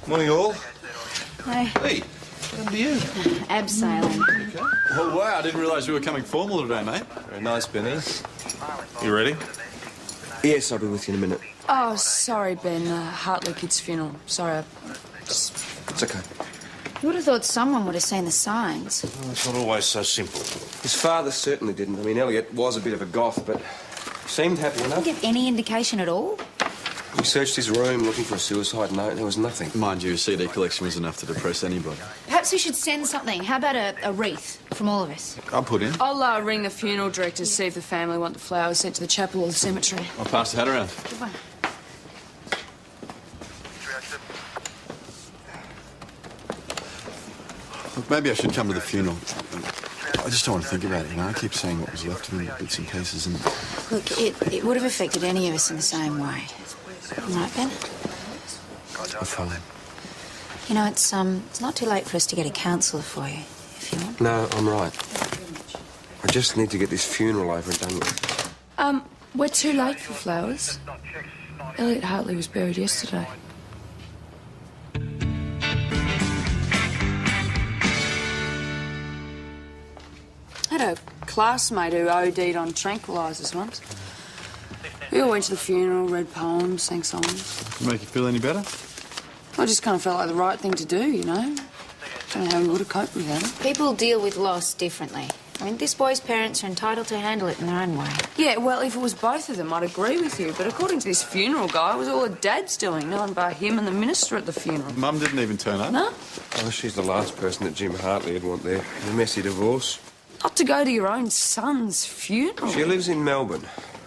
Morning, all. Hey. Hey, what happened to you? Abseiling. Okay. Oh, wow, I didn't realise you were coming formal today, mate. Very nice, Benny. You ready? Yes, I'll be with you in a minute. Oh, sorry, Ben. Hartley kid's funeral. Sorry, It's okay. You would have thought someone would have seen the signs. Oh, it's not always so simple. His father certainly didn't. I mean, Elliot was a bit of a goth, but seemed happy enough. Didn't give any indication at all. We searched his room looking for a suicide note. There was nothing. Mind you, a CD collection was enough to depress anybody. Perhaps we should send something. How about a wreath from all of us? I'll put in. I'll ring the funeral director to see if the family want the flowers sent to the chapel or the cemetery. I'll pass the hat around. Good one. Look, maybe I should come to the funeral. I just don't want to think about it, you know? I keep seeing what was left of me, bits and pieces, and... Look, it would have affected any of us in the same way. Right, Ben? I'm fine. You know, it's not too late for us to get a counsellor for you, if you want. No, I'm right. I just need to get this funeral over and done with. We're too late for flowers. Elliot Hartley was buried yesterday. I had a classmate who OD'd on tranquilizers once. We all went to the funeral, read poems, sang songs. Make you feel any better? I just kind of felt like the right thing to do, you know? Don't know how we would have coped with that. People deal with loss differently. I mean, this boy's parents are entitled to handle it in their own way. Yeah, well, if it was both of them, I'd agree with you. But according to this funeral guy, it was all her dad's doing. No one but him and the minister at the funeral. Mum didn't even turn up. No? Oh, she's the last person that Jim Hartley would want there. A messy divorce. Not to go to your own son's funeral. She lives in Melbourne.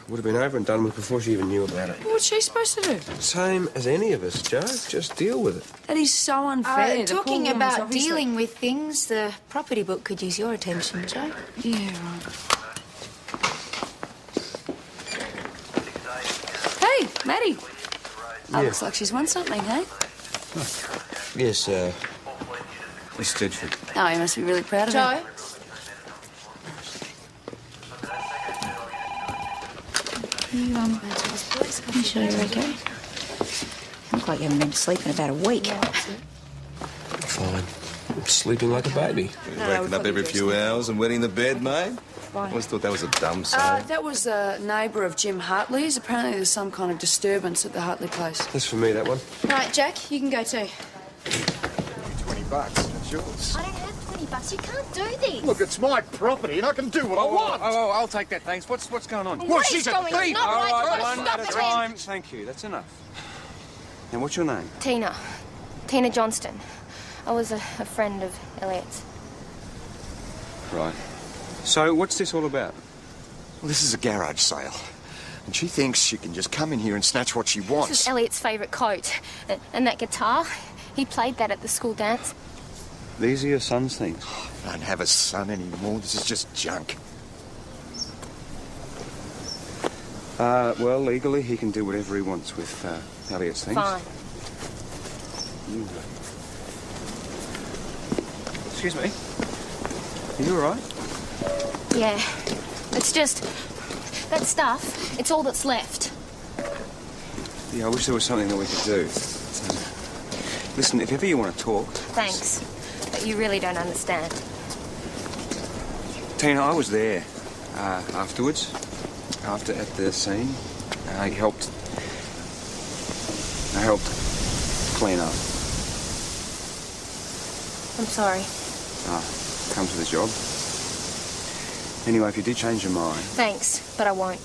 Would have been over and done with before she even knew about it. What's she supposed to do? Same as any of us, Joe. Just deal with it. That is so unfair. The poor Talking woman's about obviously- dealing with things, the property book could use your attention, Joe. Yeah, right. Hey, Maddie. Yeah. Looks like she's won something, hey? Yes, Miss Stedford. Oh, you must be really proud of her. Joe? You sure you're okay? Look like you haven't been to sleep in about a week. Fine. I'm sleeping like a baby. Waking up every few hours and wetting the bed, mate? I always thought that was a dumb saying. That was a neighbour of Jim Hartley's. Apparently there's some kind of disturbance at the Hartley place. That's for me, that one. Right, Jack, you can go too. $20, that's yours. I don't have $20. You can't do this. Look, it's my property and I can do what I want. Oh, I'll take that, thanks. What's going on? What she's is a going on? thief. Not All right. right, You've got one to at stop a it, time. man. Thank you, that's enough. And what's your name? Tina Johnston. I was a friend of Elliot's. Right. So, what's this all about? Well, this is a garage sale. And she thinks she can just come in here and snatch what she This wants. is Elliot's favourite coat. And that guitar, he played that at the school dance. These are your son's things. I don't have a son anymore. This is just junk. Well, legally, he can do whatever he wants with Elliot's things. Fine. Excuse me. Are you all right? Yeah. It's just... that stuff, it's all that's left. Yeah, I wish there was something that we could do. Listen, if ever you want to talk... Thanks. But you really don't understand. Tina, I was there afterwards, at the scene. I helped clean up. I'm sorry. Come to the job. Anyway, if you did change your mind... Thanks, but I won't.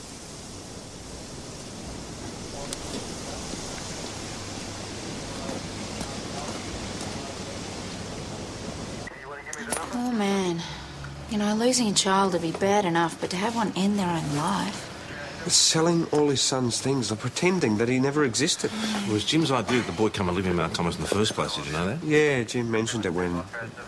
Oh, man. You know, losing a child would be bad enough, but to have one end their own life... He's selling all his son's things and pretending that he never existed. It was Jim's idea that the boy come and live in Mount Thomas in the first place, did you know that? Yeah, Jim mentioned it when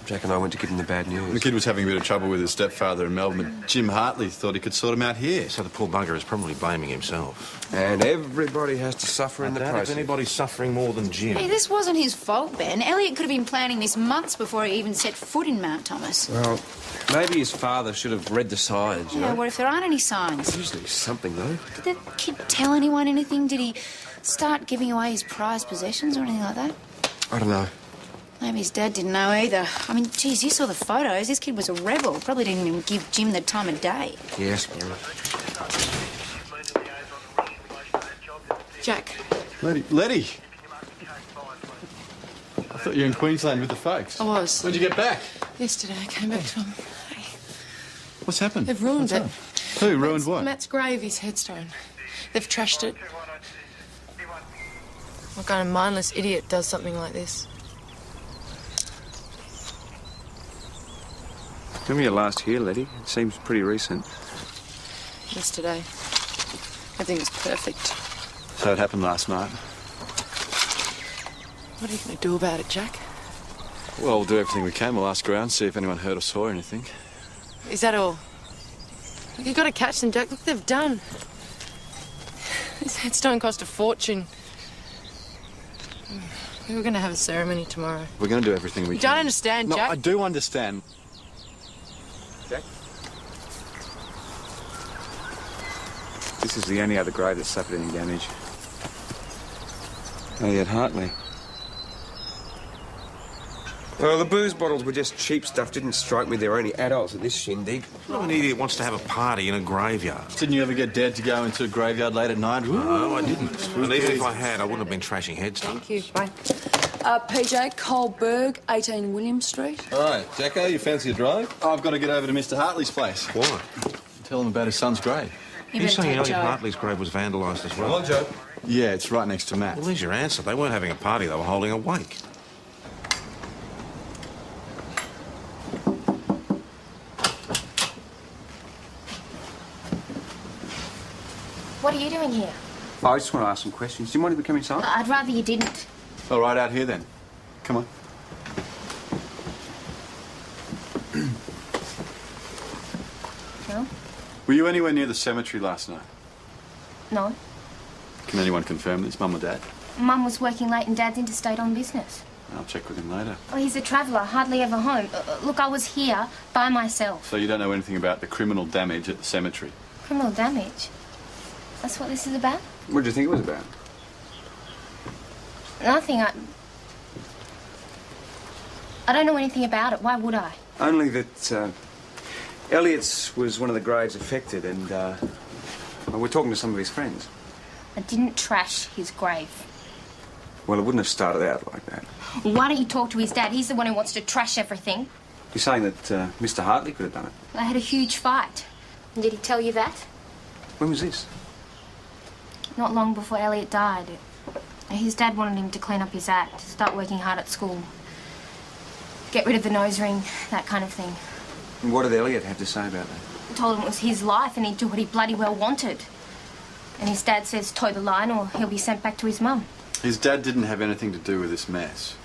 Jack and I went to give him the bad The news. kid was having a bit of trouble with his stepfather in Melbourne, but Jim Hartley thought he could sort him out here. So the poor bugger is probably blaming himself. And everybody has to suffer in the I doubt if process. anybody's suffering more than Jim. Hey, this wasn't his fault, Ben. Elliot could have been planning this months before he even set foot in Mount Thomas. Well, maybe his father should have read the signs, you Yeah, know? what if there aren't any signs? Usually something, though. Did the kid tell anyone anything? Did he start giving away his prized possessions or anything like that? I don't know. Maybe his dad didn't know either. I mean, geez, you saw the photos. This kid was a rebel. Probably didn't even give Jim the time of day. Yes, Jack. Letty! I thought you were in Queensland with the folks. I was. When'd you get back? Yesterday I came back to him. What's happened? They've ruined it. Who ruined what? Matt's grave, his headstone. They've trashed it. What kind of mindless idiot does something like this? When were you last here, Letty? It seems pretty recent. Yesterday. Everything was perfect. So it happened last night. What are you going to do about it, Jack? Well, we'll do everything we can. We'll ask around, see if anyone heard or saw anything. Is that all? You've got to catch them, Jack. Look what they've done. This headstone cost a fortune. We were going to have a ceremony tomorrow. We're going to do everything we You can. don't understand, No, Jack. I do understand. Jack? This is the only other grave that's suffered any damage. Elliot Hartley. Well, the booze bottles were just cheap stuff. Didn't strike me there were any adults at this shindig. An idiot wants to have a party in a graveyard. Didn't you ever get dared to go into a graveyard late at night? No, I didn't. And even if I had, I wouldn't have been trashing headstones. Thank you. Bye. PJ, Coleberg, 18 William Street. All right, Jacko, you fancy a drive? I've got to get over to Mr. Hartley's place. Why? Tell him about his son's grave. You're saying Elliot Hartley's grave was vandalised as well? Come on, Joe. Yeah, it's right next to Matt. Well, there's your answer. They weren't having a party, they were holding a wake. What are you doing here? I just want to ask some questions. Do you mind if we come inside? I'd rather you didn't. All right, out here then. Come on. No? Were you anywhere near the cemetery last night? No. Can anyone confirm that it's Mum or Dad? Mum was working late and Dad's interstate on business. I'll check with him later. Oh, he's a traveller, hardly ever home. Look, I was here by myself. So you don't know anything about the criminal damage at the cemetery? Criminal damage? That's what this is about? What did you think it was about? Nothing. I don't know anything about it. Why would I? Only that Elliot's was one of the graves affected, and well, we're talking to some of his friends. I didn't trash his grave. Well, it wouldn't have started out like that. Why don't you talk to his dad? He's the one who wants to trash everything. You're saying that Mr. Hartley could have done it? They had a huge fight. Did he tell you that? When was this? Not long before Elliot died. His dad wanted him to clean up his act, start working hard at school, get rid of the nose ring, that kind of thing. And what did Elliot have to say about that? I told him it was his life and he'd do what he bloody well wanted. And his dad says toe the line or he'll be sent back to his mum. His dad didn't have anything to do with this mess.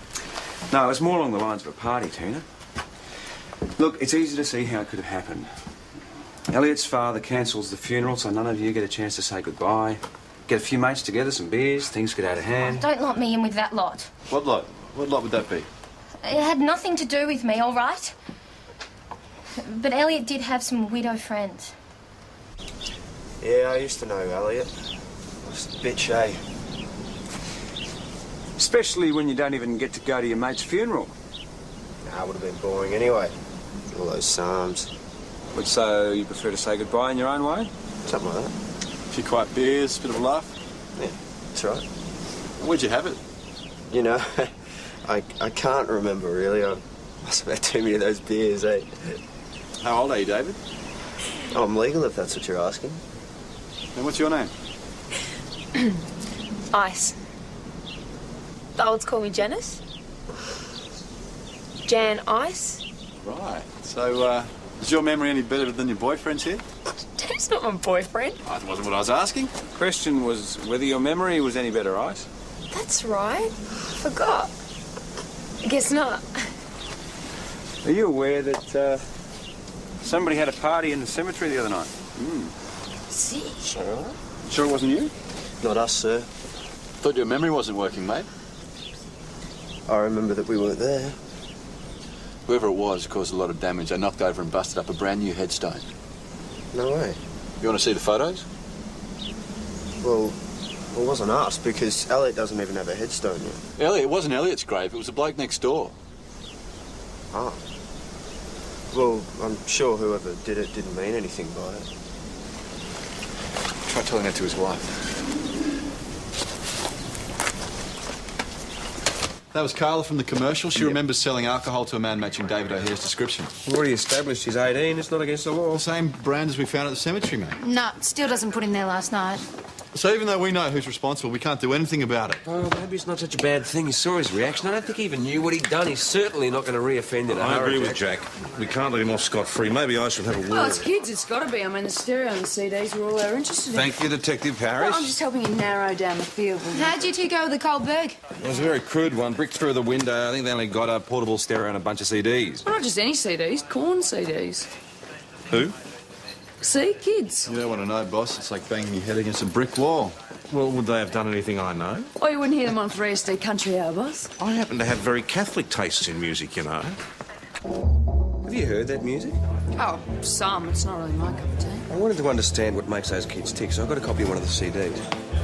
No, it was more along the lines of a party, Tina. Look, it's easy to see how it could have happened. Elliot's father cancels the funeral so none of you get a chance to say goodbye. Get a few mates together, some beers, things get out of hand. Don't lot me in with that lot. What lot? What lot would that be? It had nothing to do with me, all right? But Elliot did have some widow friends. Yeah, I used to know Elliot. Just a bitch, eh? Especially when you don't even get to go to your mate's funeral. Nah, it would have been boring anyway. All those psalms. But so you prefer to say goodbye in your own way? Something like that. A few quiet beers, a bit of a laugh. Yeah, that's right. Where'd you have it? You know, I can't remember really. I must have had too many of those beers, eh? How old are you, David? Oh, I'm legal if that's what you're asking. And what's your name? Ice. The olds call me Janice. Jan Ice. Right. So, is your memory any better than your boyfriend's here? Dan's not my boyfriend. That wasn't what I was asking. Question was whether your memory was any better, Ice. That's right. Forgot. I guess not. Are you aware that somebody had a party in the cemetery the other night? See? Sure it wasn't you? Not us, sir. Thought your memory wasn't working, mate. I remember that we weren't there. Whoever it was caused a lot of damage. They knocked over and busted up a brand new headstone. No way. You want to see the photos? Well, Well, it wasn't us, because Elliot doesn't even have a headstone yet. Elliot, it wasn't Elliot's grave, it was the bloke next door. Oh. Well, I'm sure whoever did it didn't mean anything by it. Try telling that to his wife. That was Carla from the commercial. She remembers selling alcohol to a man matching David O'Hare's description. We've already established he's 18. It's not against the law. The same brand as we found at the cemetery, mate. No, still doesn't put him there last night. So even though we know who's responsible, we can't do anything about it. Oh, maybe it's not such a bad thing. He saw his reaction. I don't think he even knew what he'd done. He's certainly not going to re-offend in a I hurry, agree with Jack. We can't let him off scot-free. Maybe I should have a word. Well, it's kids, it's got to be. I mean, the stereo and the CDs are all they're interested in. Thank you, Detective Harris. Well, I'm just helping you narrow down the field. How'd you two go with the cold berg? It was a very crude one. Bricked through the window. I think they only got a portable stereo and a bunch of CDs. Well, not just any CDs, corn CDs. Who? See, kids. You don't want to know, boss. It's like banging your head against a brick wall. Well, would they have done anything I know? Oh, you wouldn't hear them on 3SD Country Hour, boss. I happen to have very Catholic tastes in music, you know. Have you heard that music? Oh, some. It's not really my cup of tea. I wanted to understand what makes those kids tick, so I got a copy of one of the CDs.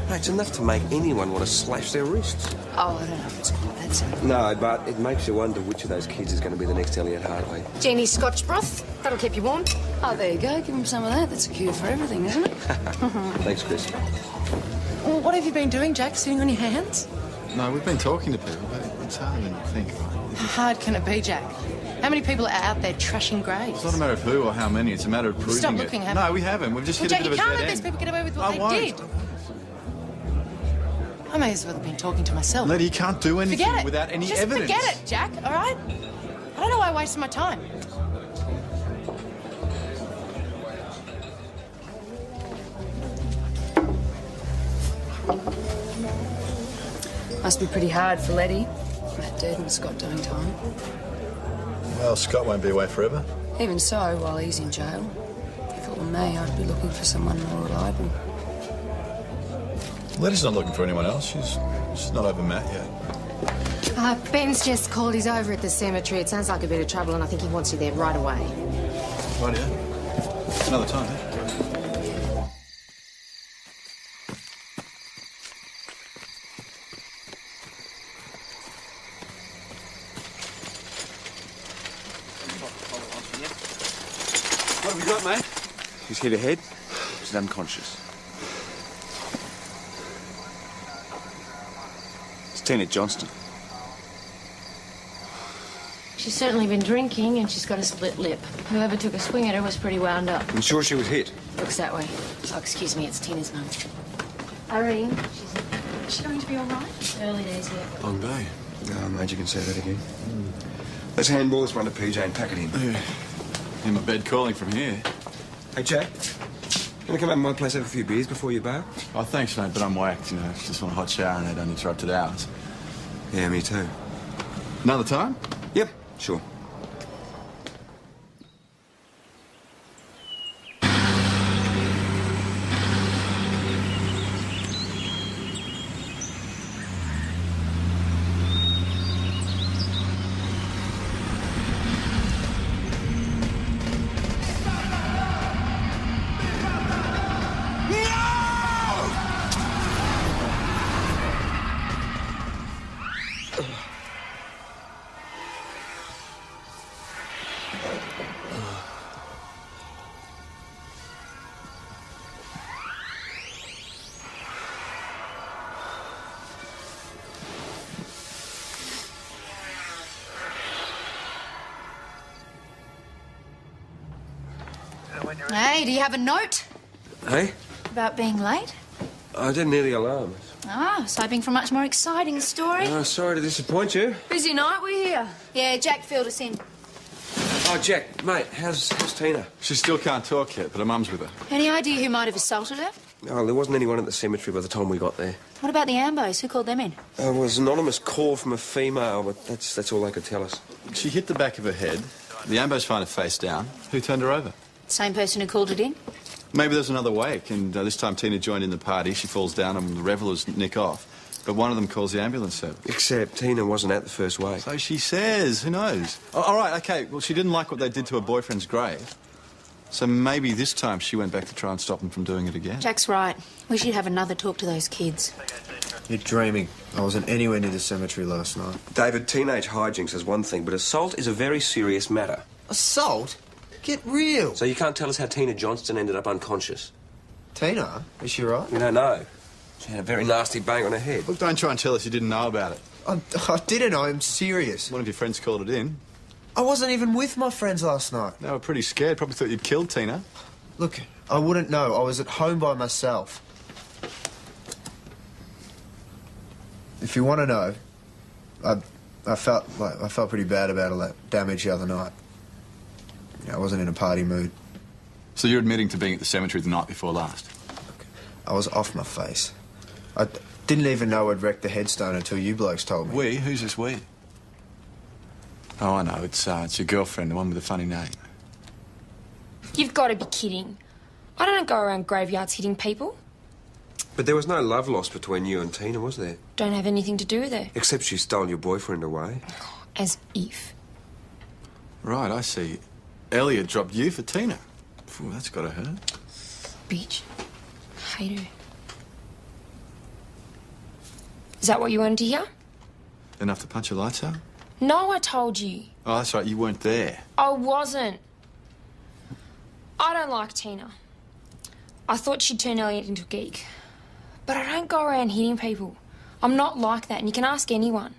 Hey, it's enough to make anyone want to slash their wrists. Oh, I don't know if it's quite that simple. No, but it makes you wonder which of those kids is going to be the next Elliot Hardway. Jenny's Scotch broth. That'll keep you warm. Oh, there you go. Give them some of that. That's a cure for everything, isn't it? Thanks, Chris. Well, what have you been doing, Jack? Sitting on your hands? No, we've been talking to people, but it's harder than you think. How hard can it be, Jack? How many people are out there trashing graves? It's not a matter of who or how many, it's a matter of proving Stop it. looking, haven't No, we haven't. We've just Well, hit Jack, a bit you of a can't dead let these end. people get away with what I they won't. did. I may as well have been talking to myself. Letty, you can't do anything Forget it. without any Just evidence. forget it, Jack, all right? I don't know why I wasted my time. Must be pretty hard for Letty. Matt dead and Scott doing time. Well, Scott won't be away forever. Even so, while he's in jail, if it were me, I'd be looking for someone more reliable. Letty's not looking for anyone else. She's not over Matt yet. Ben's just called. He's over at the cemetery. It sounds like a bit of trouble, and I think he wants you there right away. Right, yeah. Another time, eh? What have we got, mate? She's hit her head. She's unconscious. It's Tina Johnston. She's certainly been drinking and she's got a split lip. Whoever took a swing at her was pretty wound up. I'm sure she was hit. Looks that way. Oh, excuse me, it's Tina's mum. Irene, is she going to be all right? Early days yet. Long day. Oh, mate, you can say that again. Let's handball this one to PJ and pack it in. Yeah. In my bed calling from here. Hey, Jack. Gonna come up to my place, have a few beers before you bail? Oh, thanks, mate, but I'm whacked, you know. Just want a hot shower and had uninterrupted hours. Yeah, me too. Another time? Yep, sure. Hey, do you have a note Hey? about being late? I didn't hear the alarm. Ah, I was hoping for a much more exciting story. Oh, sorry to disappoint you. Busy night, we're here. Yeah, Jack filled us in. Oh, Jack, mate, how's Tina? She still can't talk yet, but her mum's with her. Any idea who might have assaulted her? Oh, there wasn't anyone at the cemetery by the time we got there. What about the Ambos? Who called them in? It was an anonymous call from a female, but that's all they could tell us. She hit the back of her head. The Ambos found her face down. Who turned her over? Same person who called it in? Maybe there's another wake, and this time Tina joined in the party. She falls down and the revellers nick off. But one of them calls the ambulance service. Except Tina wasn't at the first wake. So she says. Who knows? Oh, all right, OK. Well, she didn't like what they did to her boyfriend's grave. So maybe this time she went back to try and stop him from doing it again. Jack's right. We should have another talk to those kids. You're dreaming. I wasn't anywhere near the cemetery last night. David, teenage hijinks is one thing, but assault is a very serious matter. Assault? Get real. So you can't tell us how Tina Johnston ended up unconscious? Tina? Is she right? We don't know. She had a very nasty bang on her head. Look, don't try and tell us you didn't know about it. I didn't know. I'm serious. One of your friends called it in. I wasn't even with my friends last night. They were pretty scared. Probably thought you'd killed Tina. Look, I wouldn't know. I was at home by myself. If you want to know, I felt pretty bad about all that damage the other night. I wasn't in a party mood. So you're admitting to being at the cemetery the night before last? I was off my face. I didn't even know I'd wrecked the headstone until you blokes told me. We? Who's this we? Oh, I know. It's your girlfriend, the one with the funny name. You've got to be kidding. I don't go around graveyards hitting people. But there was no love lost between you and Tina, was there? Don't have anything to do with her. Except she stole your boyfriend away. As if. Right, I see. Elliot dropped you for Tina. Phew, that's gotta hurt. Bitch. Hate her. Is that what you wanted to hear? Enough to punch your lights out? No, I told you. Oh, that's right, you weren't there. I wasn't. I don't like Tina. I thought she'd turn Elliot into a geek. But I don't go around hitting people. I'm not like that, and you can ask anyone.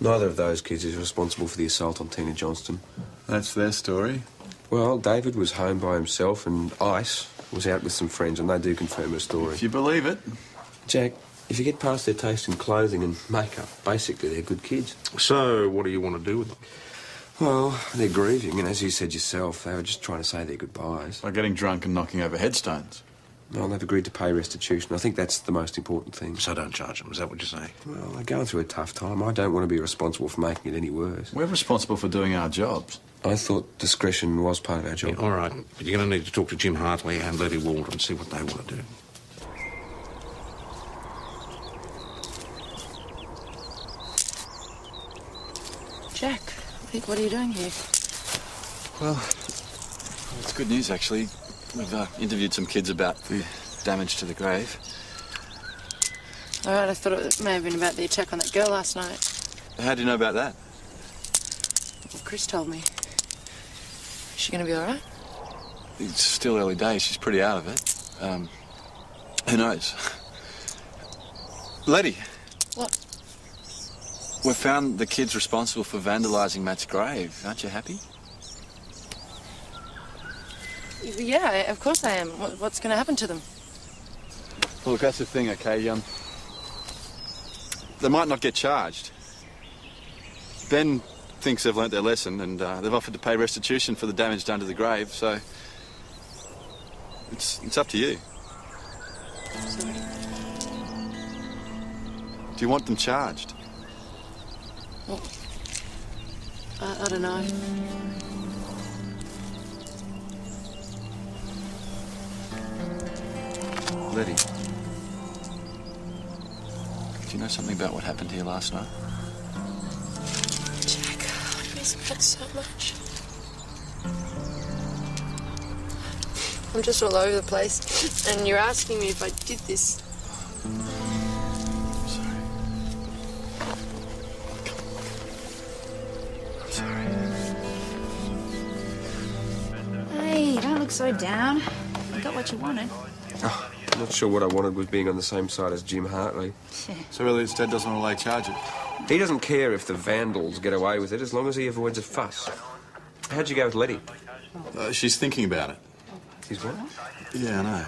Neither of those kids is responsible for the assault on Tina Johnston. That's their story. Well, David was home by himself and Ice was out with some friends, and they do confirm her story. If you believe it. Jack, if you get past their taste in clothing and makeup, basically they're good kids. So, what do you want to do with them? Well, they're grieving, and as you said yourself, they were just trying to say their goodbyes. By getting drunk and knocking over headstones. Well, they've agreed to pay restitution. I think that's the most important thing. So don't charge them, is that what you're saying? Well, they're going through a tough time. I don't want to be responsible for making it any worse. We're responsible for doing our jobs. I thought discretion was part of our job. Yeah, all right, but you're going to need to talk to Jim Hartley and Letty Walter and see what they want to do. Jack, what are you doing here? Well, it's good news, actually. We've interviewed some kids about the damage to the grave. All right, I thought it may have been about the attack on that girl last night. How do you know about that? Well, Chris told me. Is she going to be all right? It's still early days. She's pretty out of it. Who knows? Letty. What? We found the kids responsible for vandalising Matt's grave. Aren't you happy? Yeah, of course I am. What's going to happen to them? Well, look, that's the thing, okay? They might not get charged. Ben thinks they've learnt their lesson, and they've offered to pay restitution for the damage done to the grave, so it's up to you. Sorry. Do you want them charged? Well, I don't know. Letty, do you know something about what happened here last night? Jack, I miss Matt so much. I'm just all over the place, and you're asking me if I did this. Hey, don't look so down. You got what you wanted. Oh, I'm not sure what I wanted was being on the same side as Jim Hartley. So Elliot's dad doesn't want to lay charges? He doesn't care if the vandals get away with it as long as he avoids a fuss. How'd you go with Letty? She's thinking about it. She's what? Yeah, I know.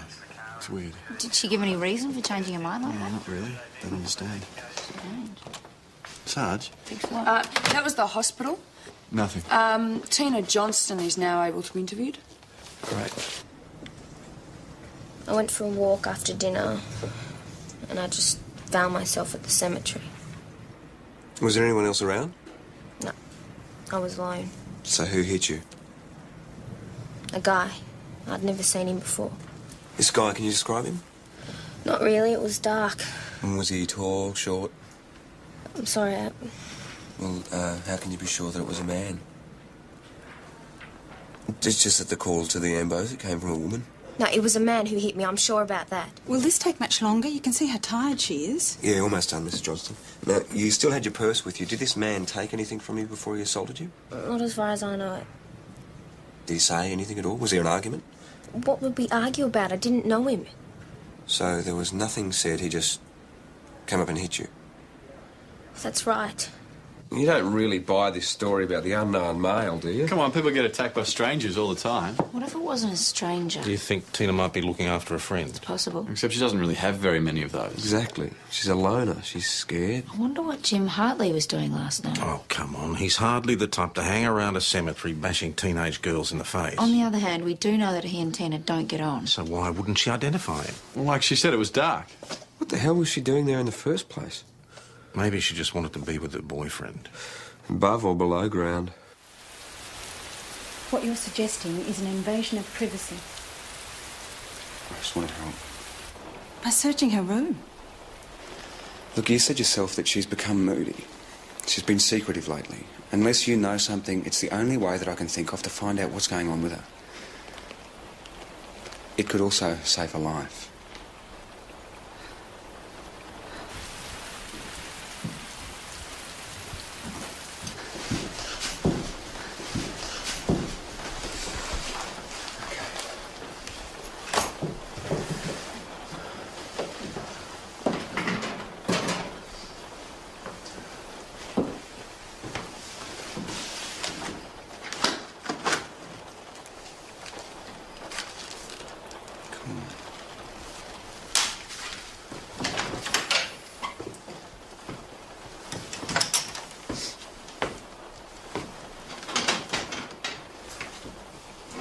It's weird. Did she give any reason for changing her mind like No, that? not really. Don't understand. Strange. Sarge? That was the hospital. Nothing. Tina Johnston is now able to be interviewed. Great. I went for a walk after dinner, and I just found myself at the cemetery. Was there anyone else around? No, I was alone. So who hit you? A guy. I'd never seen him before. This guy, can you describe him? Not really, it was dark. And was he tall, short? I'm sorry, Well, how can you be sure that it was a man? It's just that the call to the ambos, it came from a woman. No, it was a man who hit me, I'm sure about that. Will this take much longer? You can see how tired she is. Yeah, almost done, Mrs. Johnston. Now, you still had your purse with you. Did this man take anything from you before he assaulted you? Not as far as I know. Did he say anything at all? Was there an argument? What would we argue about? I didn't know him. So there was nothing said, he just came up and hit you? That's right. You don't really buy this story about the unknown male, do you? Come on, people get attacked by strangers all the time. What if it wasn't a stranger? Do you think Tina might be looking after a friend? Possible. Except she doesn't really have very many of those. Exactly. She's a loner. She's scared. I wonder what Jim Hartley was doing last night. Oh, come on. He's hardly the type to hang around a cemetery bashing teenage girls in the face. On the other hand, we do know that he and Tina don't get on. So why wouldn't she identify him? Well, like she said, it was dark. What the hell was she doing there in the first place? Maybe she just wanted to be with her boyfriend. Above or below ground? What you're suggesting is an invasion of privacy. I just want to help. By searching her room. Look, you said yourself that she's become moody. She's been secretive lately. Unless you know something, it's the only way that I can think of to find out what's going on with her. It could also save her life.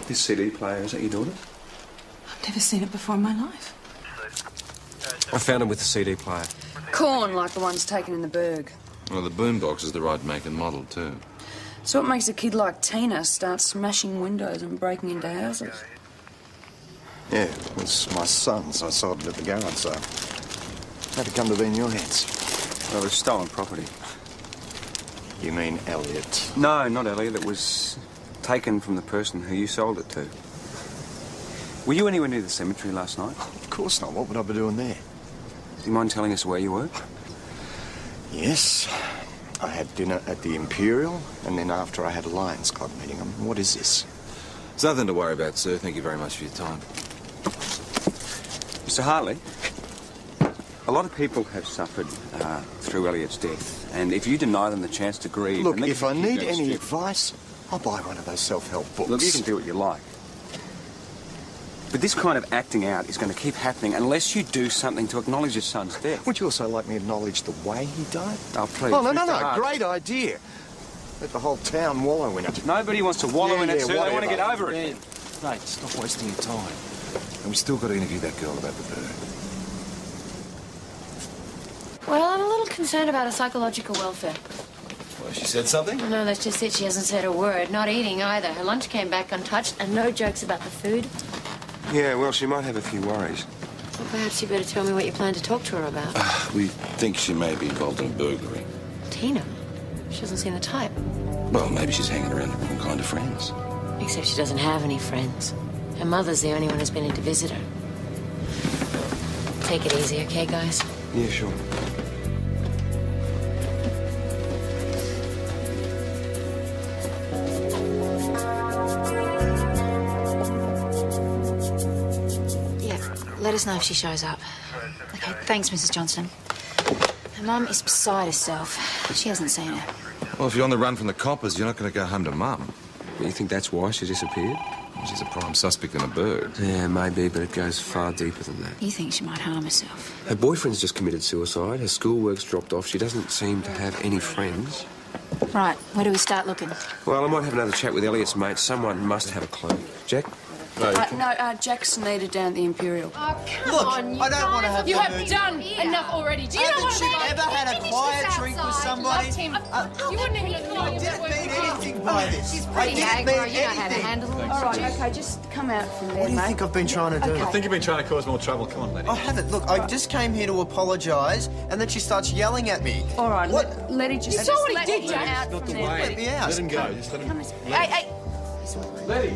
This CD player, is that your daughter? I've never seen it before in my life. I found him with the CD player. Corn like the ones taken in the Berg. Well, the boombox is the right make and model, too. So what makes a kid like Tina start smashing windows and breaking into houses? Yeah, it was my son's. I sold it at the garage sale. How'd it come to be in your hands? Well, it was stolen property. You mean Elliot? No, not Elliot. It was taken from the person who you sold it to. Were you anywhere near the cemetery last night? Of course not. What would I be doing there? Do you mind telling us where you were? Yes. I had dinner at the Imperial, and then after I had a Lions Club meeting. What is this? There's nothing to worry about, sir. Thank you very much for your time. Mr. Hartley, a lot of people have suffered through Elliot's death, and if you deny them the chance to grieve... Look, if I need any advice, I'll buy one of those self-help books. Look, you can do what you like. But this kind of acting out is going to keep happening unless you do something to acknowledge your son's death. Would you also like me to acknowledge the way he died? Oh, please. Oh, no, Mr. no. Hartley. Great idea. Let the whole town wallow in it. Nobody wants to wallow in it, sir. They whatever. want to get over it. Mate, stop wasting your time. And we still got to interview that girl about the bird. Well, I'm a little concerned about her psychological welfare. Well, she said something? No, that's just it. She hasn't said a word. Not eating either. Her lunch came back untouched, and no jokes about the food. Yeah, well, she might have a few worries. Well, perhaps you better tell me what you plan to talk to her about. We think she may be involved in a burglary. Tina? She doesn't seem the type. Well, maybe she's hanging around the wrong kind of friends. Except she doesn't have any friends. Her mother's the only one who's been in to visit her. Take it easy, okay, guys? Yeah, sure. Let us know if she shows up. Okay, thanks, Mrs. Johnston. Her mum is beside herself. She hasn't seen her. Well, if you're on the run from the coppers, you're not going to go home to Mum. But you think that's why she disappeared? Well, she's a prime suspect in a bird. Yeah, maybe, but it goes far deeper than that. You think she might harm herself? Her boyfriend's just committed suicide. Her schoolwork's dropped off. She doesn't seem to have any friends. Right, where do we start looking? Well, I might have another chat with Elliot's mate. Someone must have a clue. Jack? Jack's needed down at the Imperial. Oh, come Look, on, you I don't want to guys. have You the have mood. done enough already. Do you know what Haven't you ever had a quiet drink with somebody? You wouldn't even know I that didn't word. mean anything by this. She's I pretty didn't aggro. mean You know how to anything. handle it. All right, okay, just come out from there, What do you mate. think I've been trying to do? I think you've been trying to cause more trouble. Come on, lady. I haven't. Look, I just came here to apologise, and then she starts yelling at me. All right, What? let it just... You saw what he did, Jack. Jack. Let me out. Let him go. Just let him... Hey, Letty,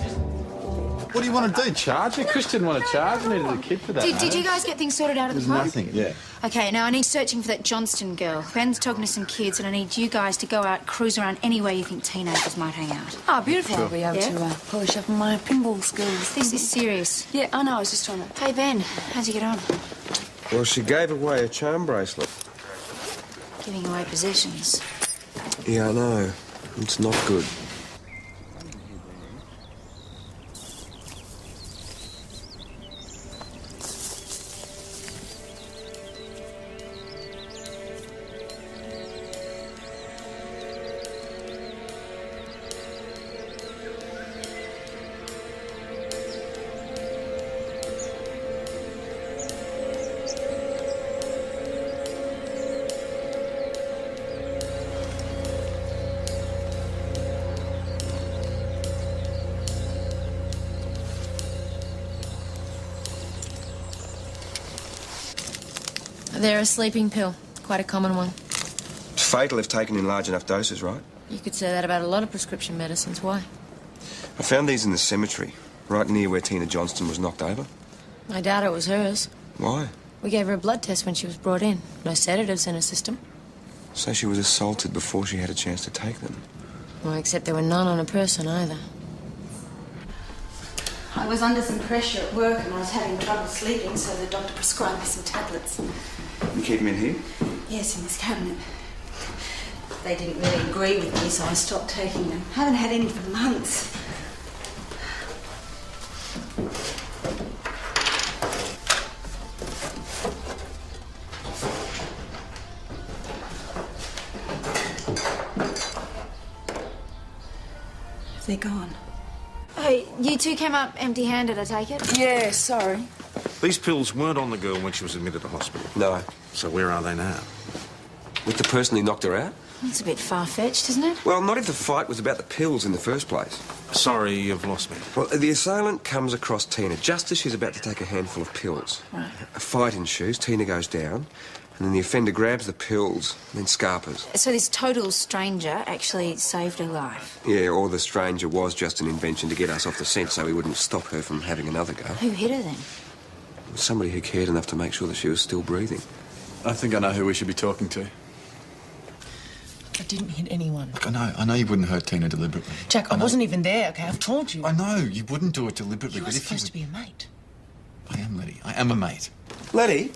just... What do you want to do, charge her? Chris didn't want to charge. I needed a kid for that. Did you guys get things sorted out at the There's pub? nothing, yeah. Okay, now I need searching for that Johnston girl. Ben's talking to some kids, and I need you guys to go out, cruise around anywhere you think teenagers might hang out. Oh, beautiful. Sure. I'll be able Yeah? to polish up my pinball skills. This is serious. Yeah, I know. I was just trying to... Hey, Ben, how'd you get on? Well, she gave away a charm bracelet. Giving away possessions. Yeah, I know. It's not good. They're a sleeping pill. Quite a common one. It's fatal if taken in large enough doses, right? You could say that about a lot of prescription medicines. Why? I found these in the cemetery, right near where Tina Johnston was knocked over. I doubt it was hers. Why? We gave her a blood test when she was brought in. No sedatives in her system. So she was assaulted before she had a chance to take them. Well, except there were none on a person either. I was under some pressure at work and I was having trouble sleeping, so the doctor prescribed me some tablets. You keep them in here? Yes, in this cabinet. They didn't really agree with me, so I stopped taking them. Haven't had any for months. They're gone. Hey, you two came up empty-handed, I take it? Yeah, sorry. These pills weren't on the girl when she was admitted to hospital. No. So where are they now? With the person who knocked her out? That's a bit far-fetched, isn't it? Well, not if the fight was about the pills in the first place. Sorry, you've lost me. Well, the assailant comes across Tina just as she's about to take a handful of pills. Right. A fight ensues, Tina goes down, and then the offender grabs the pills, and then scarpers. So this total stranger actually saved her life. Yeah, or the stranger was just an invention to get us off the scent so we wouldn't stop her from having another go. Who hit her then? Somebody who cared enough to make sure that she was still breathing. I think I know who we should be talking to. I didn't hit anyone. Look, I know you wouldn't hurt Tina deliberately. Jack, I wasn't even there, okay? I've told you. I know, you wouldn't do it deliberately, You're but if supposed to be a mate. I am, Letty. I am a mate. Letty,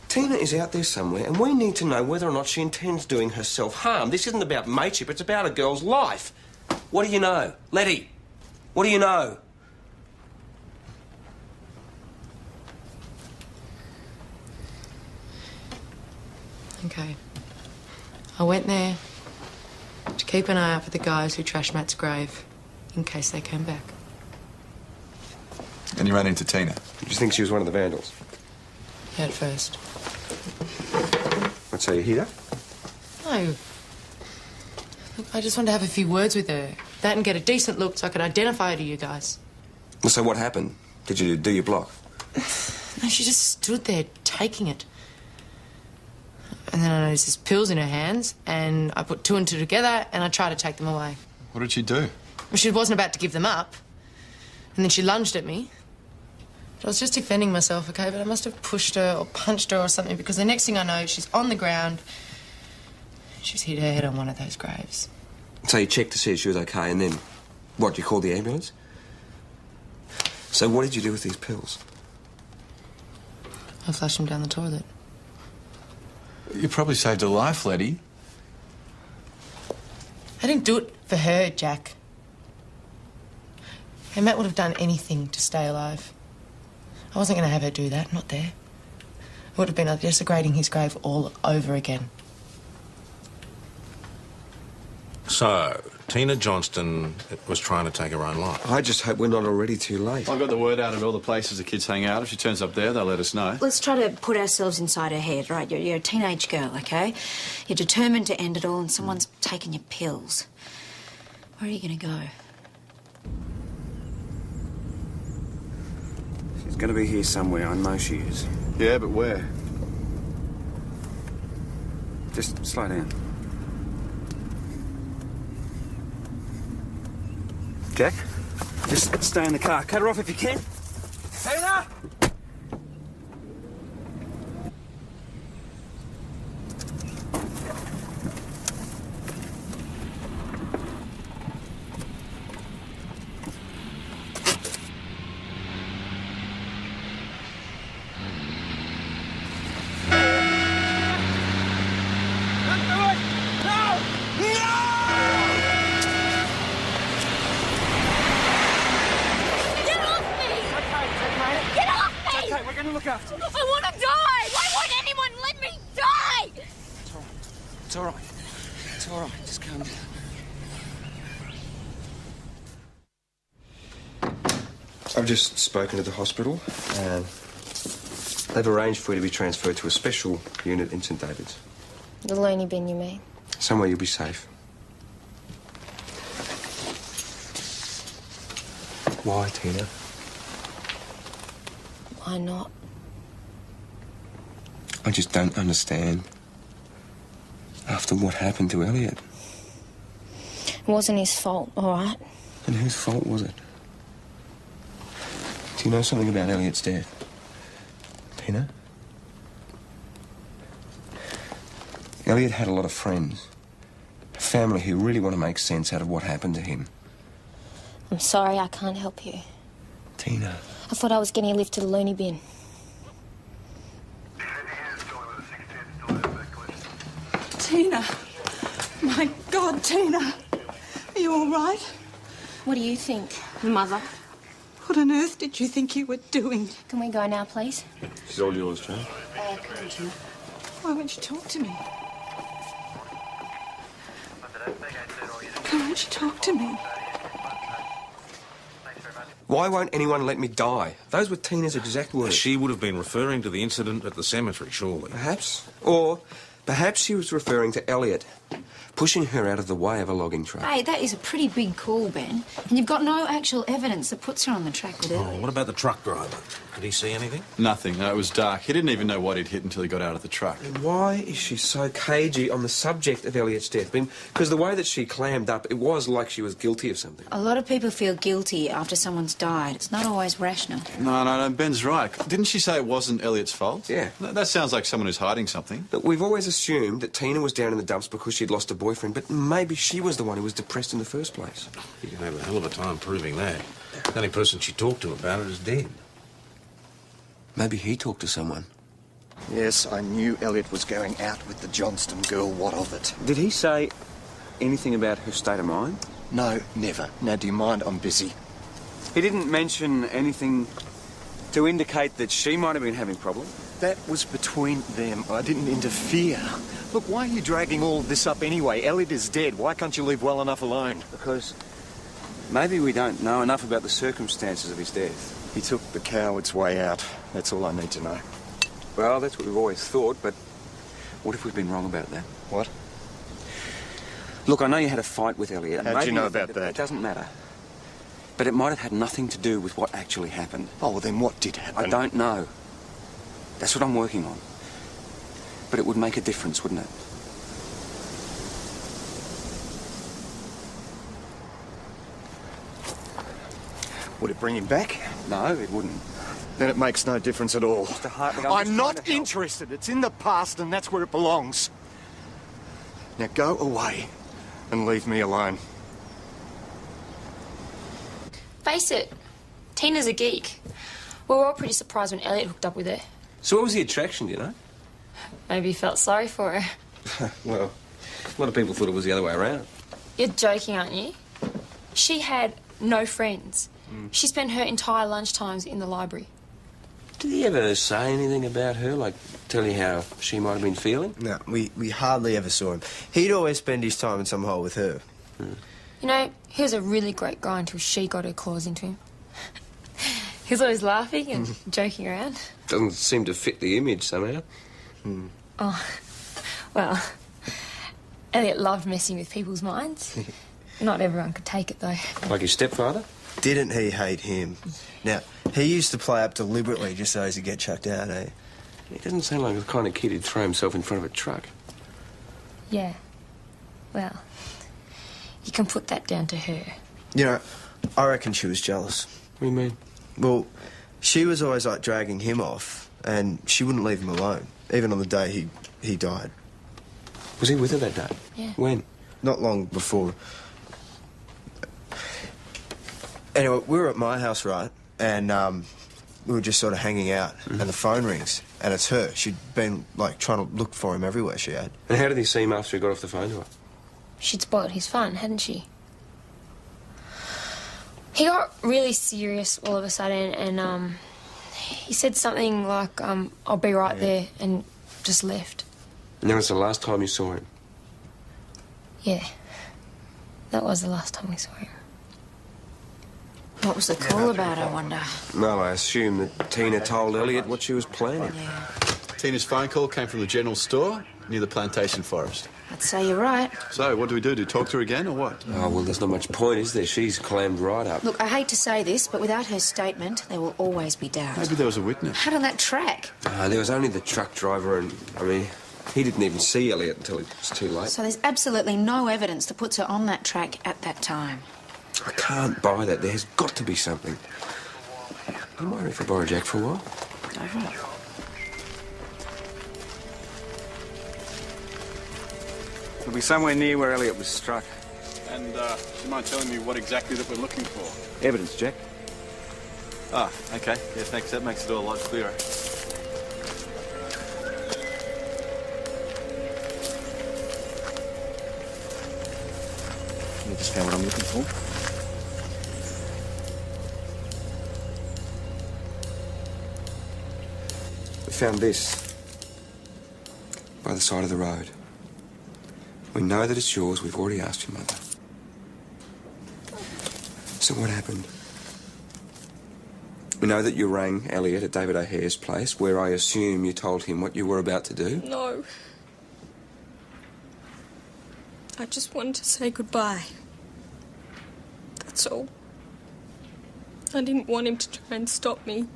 Tina is out there somewhere, and we need to know whether or not she intends doing herself harm. This isn't about mateship, it's about a girl's life. What do you know? Letty, what do you know? Okay. I went there to keep an eye out for the guys who trashed Matt's grave, in case they came back. And you ran into Tina. Did you think she was one of the vandals? Yeah, at first. I'd say you hit her? No. Look, I just wanted to have a few words with her. That and get a decent look so I could identify her to you guys. Well, so what happened? Did you do your block? No, she just stood there taking it. And then I noticed there's pills in her hands, and I put two and two together, and I tried to take them away. What did she do? Well, she wasn't about to give them up. And then she lunged at me. I was just defending myself, okay, but I must have pushed her or punched her or something, because the next thing I know, she's on the ground. She's hit her head on one of those graves. So you checked to see if she was okay, and then, what, you called the ambulance? So what did you do with these pills? I flushed them down the toilet. You probably saved her life, Letty. I didn't do it for her, Jack. Hey, Matt would have done anything to stay alive. I wasn't going to have her do that, not there. It would have been like desecrating his grave all over again. So, Tina Johnston was trying to take her own life. I just hope we're not already too late. I've got the word out at all the places the kids hang out. If she turns up there, they'll let us know. Let's try to put ourselves inside her head, right? You're a teenage girl, okay? You're determined to end it all, and someone's taken your pills. Where are you going to go? She's going to be here somewhere. I know she is. Yeah, but where? Just slow down. Jack, just stay in the car. Cut her off if you can. Tina! I want to die! Why won't anyone let me die? It's all right. It's all right. Just calm down. I've just spoken to the hospital, and they've arranged for you to be transferred to a special unit in St David's. The loony bin, you mean? Somewhere you'll be safe. Why, Tina? Why not? I just don't understand. After what happened to Elliot. It wasn't his fault, all right? And whose fault was it? Do you know something about Elliot's death? Tina? Elliot had a lot of friends. A family who really want to make sense out of what happened to him. I'm sorry I can't help you. Tina. I thought I was getting a lift to the loony bin. Tina. My God, Tina. Are you all right? What do you think, Mother? What on earth did you think you were doing? Can we go now, please? She's all yours, Joe. Why won't you talk to me? Why won't you talk to me? Why won't anyone let me die? Those were Tina's exact words. She would have been referring to the incident at the cemetery, surely. Perhaps. Or perhaps she was referring to Elliot, pushing her out of the way of a logging truck. Hey, that is a pretty big call, Ben. And you've got no actual evidence that puts her on the track with Elliot. Oh, what about the truck driver? Did he see anything? Nothing. No, it was dark. He didn't even know what he'd hit until he got out of the truck. And why is she so cagey on the subject of Elliot's death? Because the way that she clammed up, it was like she was guilty of something. A lot of people feel guilty after someone's died. It's not always rational. No, Ben's right. Didn't she say it wasn't Elliot's fault? Yeah. That sounds like someone who's hiding something. But we've always assumed that Tina was down in the dumps because she'd lost a boyfriend, but maybe she was the one who was depressed in the first place. You can have a hell of a time proving that. The only person she talked to about it is dead. Maybe he talked to someone. Yes, I knew Elliot was going out with the Johnston girl. What of it? Did he say anything about her state of mind? No, never. Now, do you mind? I'm busy. He didn't mention anything to indicate that she might have been having problems? That was between them. I didn't interfere. Look, why are you dragging all of this up anyway? Elliot is dead. Why can't you leave well enough alone? Because maybe we don't know enough about the circumstances of his death. He took the coward's way out. That's all I need to know. Well, that's what we've always thought, but what if we've been wrong about that? What? Look, I know you had a fight with Elliot. How'd you know about that? It doesn't matter. But it might have had nothing to do with what actually happened. Oh, well, then what did happen? I don't know. That's what I'm working on. But it would make a difference, wouldn't it? Would it bring him back? No, it wouldn't. Then it makes no difference at all. Mr. Hartley, I'm not interested. It's in the past and that's where it belongs. Now go away and leave me alone. Face it, Tina's a geek. We were all pretty surprised when Elliot hooked up with her. So what was the attraction, do you know? Maybe he felt sorry for her. Well, a lot of people thought it was the other way around. You're joking, aren't you? She had no friends. She spent her entire lunchtimes in the library. Did he ever say anything about her, like tell you how she might have been feeling? No, we hardly ever saw him. He'd always spend his time in some hole with her. You know, he was a really great guy until she got her claws into him. He was always laughing and joking around. Doesn't seem to fit the image somehow. Oh, well, Elliot loved messing with people's minds. Not everyone could take it, though. Like his stepfather? Didn't he hate him? Now, he used to play up deliberately just so as he'd get chucked out, eh? He doesn't sound like the kind of kid who'd throw himself in front of a truck. Yeah. Well, you can put that down to her. You know, I reckon she was jealous. What do you mean? Well, she was always, like, dragging him off, and she wouldn't leave him alone, even on the day he died. Was he with her that day? Yeah. When? Not long before. Anyway, we were at my house, right? And we were just sort of hanging out, and the phone rings, and it's her. She'd been, like, trying to look for him everywhere, she had. And how did he seem after he got off the phone to her? She'd spoiled his fun, hadn't she? He got really serious all of a sudden, and he said something like, I'll be right there, and just left. And that was the last time you saw him? Yeah. That was the last time we saw him. What was the call about, I wonder? Well, I assume that Tina told Elliot what she was planning. Yeah. Tina's phone call came from the general store near the plantation forest. I'd say you're right. So, what do we do? Do we talk to her again, or what? Oh, well, there's not much point, is there? She's clammed right up. Look, I hate to say this, but without her statement, there will always be doubt. Maybe there was a witness. How did that track? There was only the truck driver and, I mean, he didn't even see Elliot until it was too late. So there's absolutely no evidence that puts her on that track at that time. I can't buy that. There's got to be something. Do you mind if I borrow Jack for a while? Go for it. It'll be somewhere near where Elliot was struck. And, do you mind telling me what exactly that we're looking for? Evidence, Jack. Ah, okay. Yeah, thanks. That makes it all a lot clearer. You just found what I'm looking for? We found this by the side of the road. We know that it's yours. We've already asked your mother. So what happened? We know that you rang Elliot at David O'Hare's place, where I assume you told him what you were about to do. No. I just wanted to say goodbye. That's all. I didn't want him to try and stop me.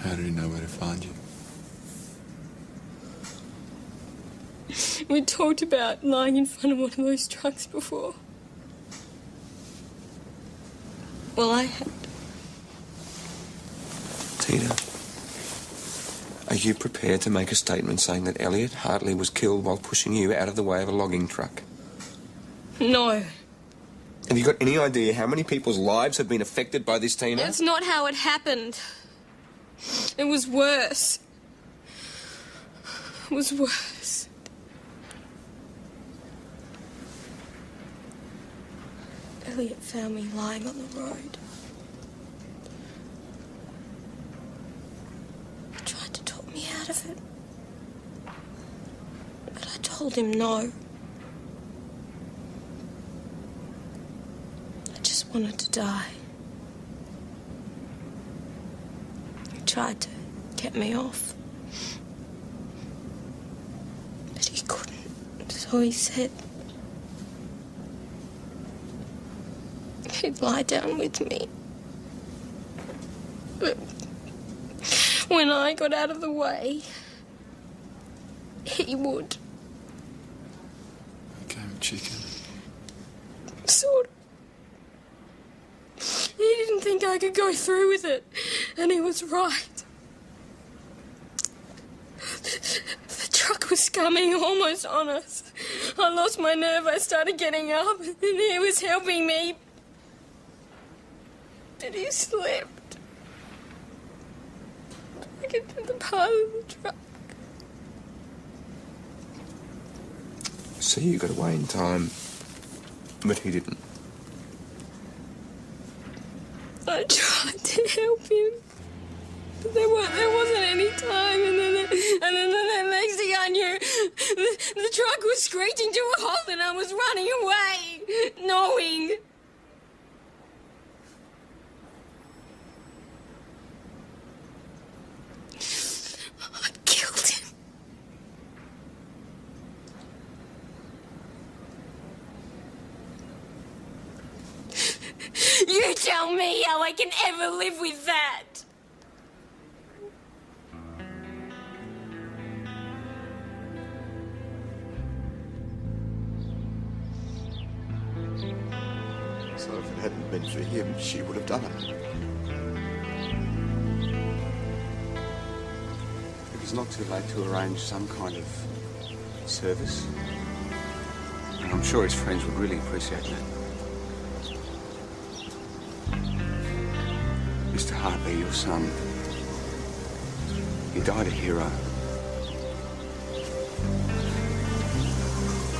How did he know where to find you? We talked about lying in front of one of those trucks before. Well, I had. Tina, are you prepared to make a statement saying that Elliot Hartley was killed while pushing you out of the way of a logging truck? No. Have you got any idea how many people's lives have been affected by this, Tina? That's not how it happened. It was worse. It was worse. Elliot found me lying on the road. He tried to talk me out of it. But I told him no. I just wanted to die. He tried to get me off. But he couldn't. So he said he'd lie down with me. But when I got out of the way, he would. Okay, chicken. Sort of. He didn't think I could go through with it, and he was right. The truck was coming almost on us. I lost my nerve. I started getting up, and he was helping me. But he slipped. Back into the part of the truck. So you got away in time, but he didn't. I tried to help him, but there wasn't any time, and then the next thing I knew, the truck was screeching to a halt, and I was running away, knowing. I killed him. You tell me how I can ever live with that. So it hadn't been for him, she would have done it. If it's not too late to arrange some kind of service, and I'm sure his friends would really appreciate that. Mr. Hartley, your son, he died a hero.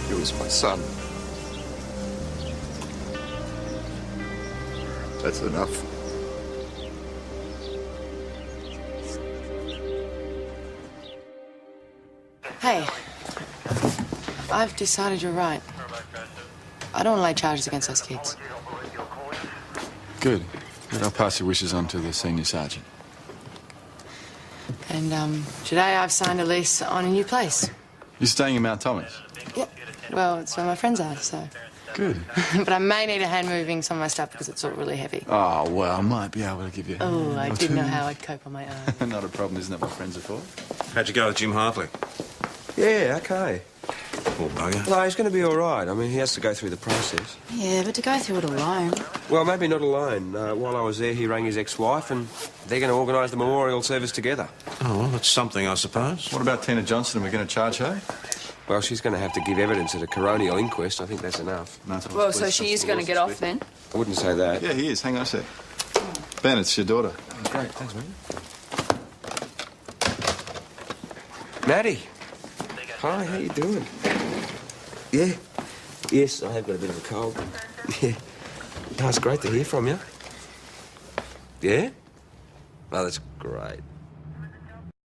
He was my son. That's enough. Hey, I've decided you're right. I don't want to lay charges against those kids. Good. I'll pass your wishes on to the senior sergeant. And today I've signed a lease on a new place. You're staying in Mount Thomas? Yep. Well, it's where my friends are, so. Good. But I may need a hand moving some of my stuff because it's all really heavy. Oh, well, I might be able to give you a Oh, hand I or didn't know two. how I'd cope on my own. Not a problem, isn't that what friends are for? How'd you go with Jim Hartley? Yeah, okay. Poor bugger. No, he's going to be all right. I mean, he has to go through the process. Yeah, but to go through it alone. Well, maybe not alone. While I was there, he rang his ex-wife, and they're going to organise the memorial service together. Oh, well, that's something, I suppose. What about Tina Johnson? Are we going to charge her? Well, she's going to have to give evidence at a coronial inquest. I think that's enough. Well, so she is going to get off then? I wouldn't say that. Yeah, he is. Hang on a sec. Ben, it's your daughter. Great, thanks, man. Maddie. Hi, how you doing? Yeah. Yes, I have got a bit of a cold. Yeah. No, it's great to hear from you. Yeah? Oh, that's great.